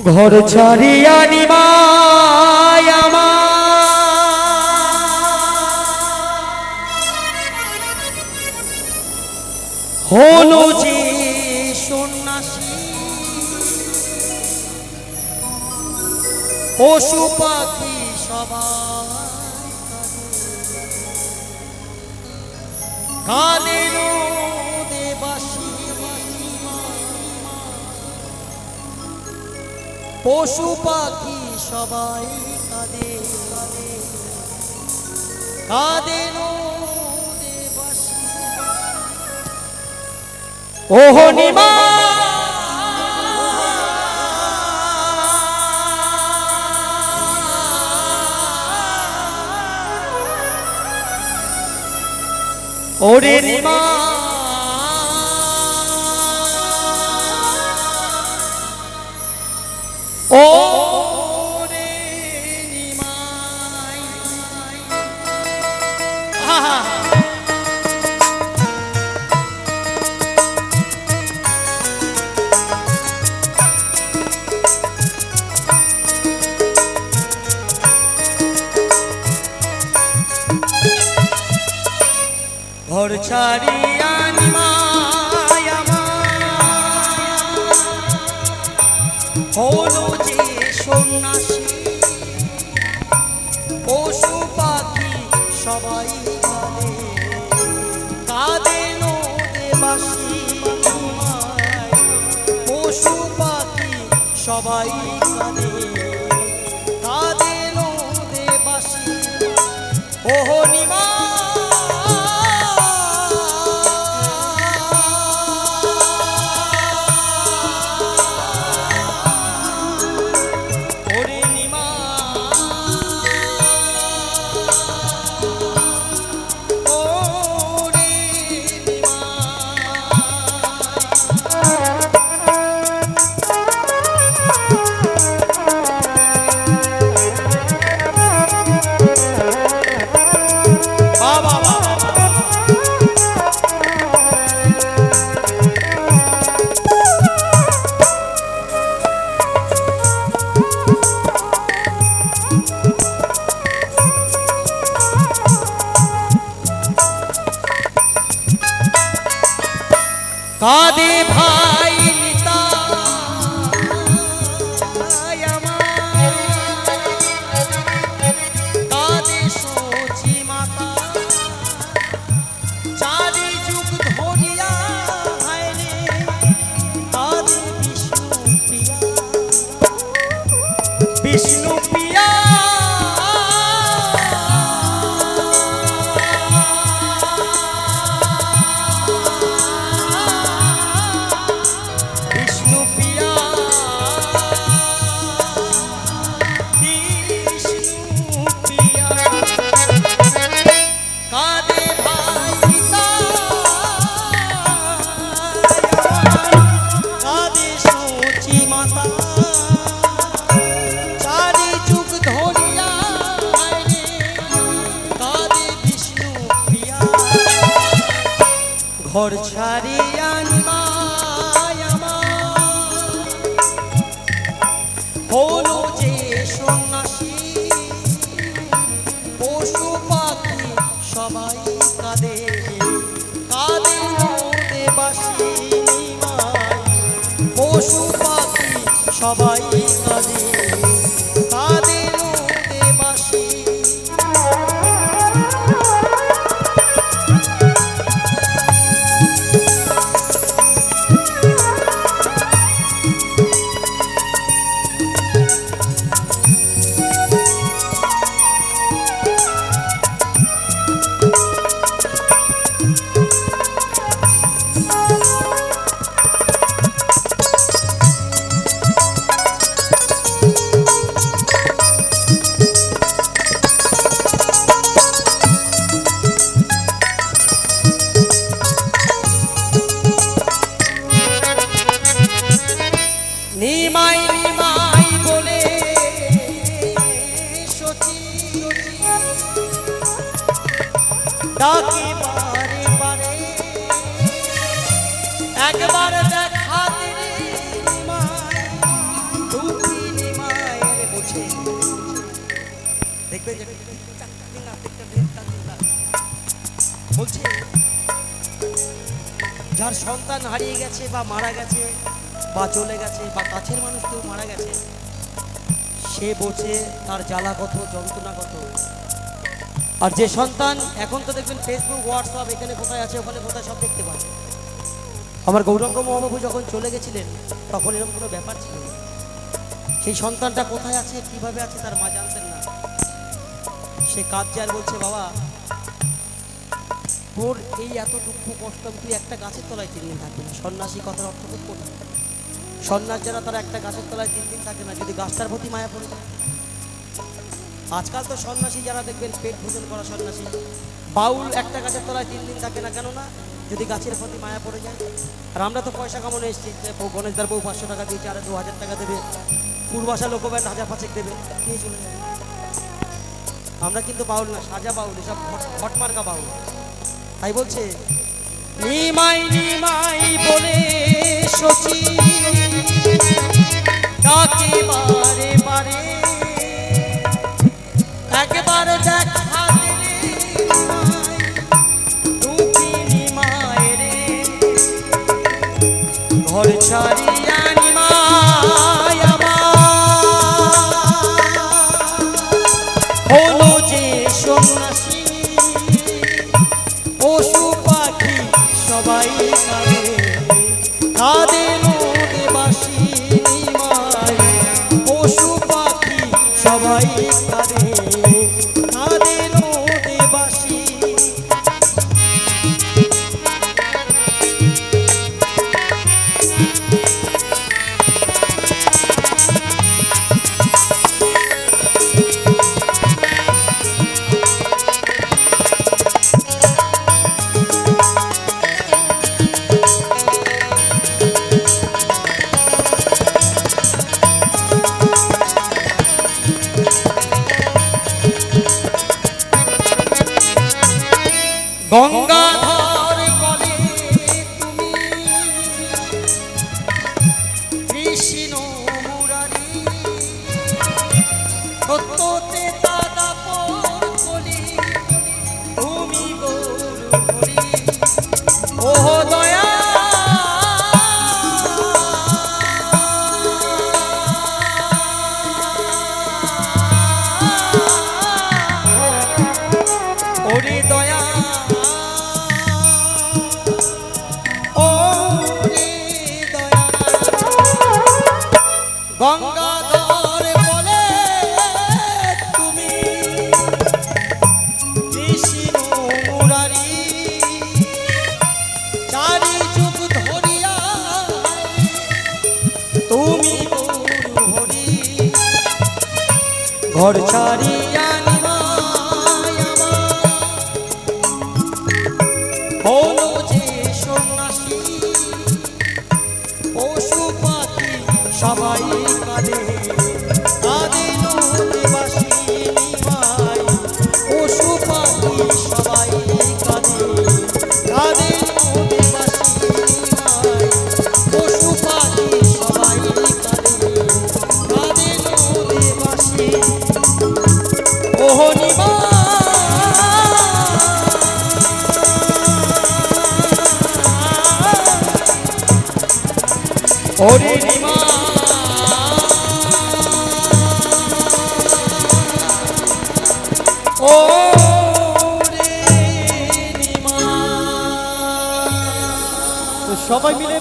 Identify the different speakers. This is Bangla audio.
Speaker 1: ঘর ছাড়িয়া নিমায় আমার হলো যে সন্ন্যাসী পশু পাখি সবাই কাঁদেন দেবাসী পশু পাখি সবাই কাঁদে কাঁদেন দেবাসী ওহো নিমা ওরে নিমা ও রে নিমাই ঘর ছাড়িয়া নিমাই আমার হলো যে সন্ন্যাসী পশু পাখি সবাই কাঁদে কাঁদেন দেবাসী পশু পাখি সবাই কাঁদে কাঁদেন দেবাসী ওহো নিমা কাঁদে ভাই নিতাই আমার কাঁদে সচি মাতা চারি যুগ ধরিয়া হায় রে কাঁদে বিষ্ণু প্রিয়া বিষ্ণু প্রিয়া ঘর ছাড়িয়া নিমাই আমার হলো যে সন্ন্যাসী পশু পাখি সবাই কাঁদে কাঁদেন দেবাসী নিমাই পশু পাখি সবাই কাঁদে কাঁদেন দেবাসী নিমাই নিমাই বলে সচি ডাকি বারে বারে একবার দেখা দিলে নিমাই বলছে যার সন্তান হারিয়ে গেছে বা মারা গেছে বা চলে গেছে বা কাছের মানুষ কেউ মারা গেছে, সে বোঝে তার জ্বালা কত, যন্ত্রণা কত। আর যে সন্তান, এখন তো দেখবেন ফেসবুক, হোয়াটসঅ্যাপ, এখানে কোথায় আছে ওখানে কোথায় সব দেখতে পায়। আমার গৌরাঙ্গ মহাবাবু যখন চলে গেছিলেন তখন এরকম কোনো ব্যাপার ছিল না। সেই সন্তানটা কোথায় আছে, কিভাবে আছে, তার মা জানতেন না। সে কাঁদছে আর বলছে, বাবা তোর এই এত দুঃখ কষ্ট, তুই একটা গাছের তলায় 3 দিন থাকবি না। সন্ন্যাসী কথার অর্থ খুব কঠিন। সন্ন্যাস যারা, তারা একটা গাছের তলায় 3 দিন থাকে না, যদি গাছটার প্রতি মায়া পড়ে যায়। আজকাল তো সন্ন্যাসী যারা দেখবেন পেট ভোজন করা সন্ন্যাসী, বাউল একটা গাছের তলায় 3 দিন থাকে না, কেননা যদি গাছের প্রতি মায়া পড়ে যায়। আর আমরা তো পয়সা কামানো এসেছি, গণেশদার বউ 500 টাকা দিয়েছে, আর 2000 টাকা দেবে, পূর্বাশা লোকব্যান্ড 1000-5 দেবে, নিয়ে চলে যাবে। আমরা কিন্তু বাউল না, সাজা বাউল, এসব হটমার্কা বাউল। তাই বলছে, নিমাই নিমাই বলে সচি ডাকে বারে বারে, একবার দেখা দিলে তুমি নিমাই রে, ঘর ছাড়িয়া নিমাই আমার হলো যে সন্ন্যাসী, পশু পাখি সবাই কাঁদে, কাঁদে নদীবাসী নিমাই, পশু পাখি সবাই কাঁদে, কাঁদে নদীবাসী। গঙ্গাধর বলে তুমি কৃষ্ণ মুরারি, সত্যতে দাদাপর বলি তুমি গৌর হরি। ও দয়া ওরে দয়া, গঙ্গাধর বলে তুমি কৃষ্ণ মুরারি, চারি যুগ ধরিয়া তুমি গৌর হরি। ঘর ছাড়িয়া নিমাই আমার হলো যে সন্ন্যাসী, পশু পাখি সবাই কাঁদে, কাঁদে নদীবাসী নিমাই, পশু পাখি সবাই কাঁদে, কাঁদে নদীবাসী নিমাই, পশু পাখি সবাই কাঁদে, কাঁদে নদীবাসী। ওহ নিমাই, ওরে নিমাই, ও রে নিমাই। সবাই মিলে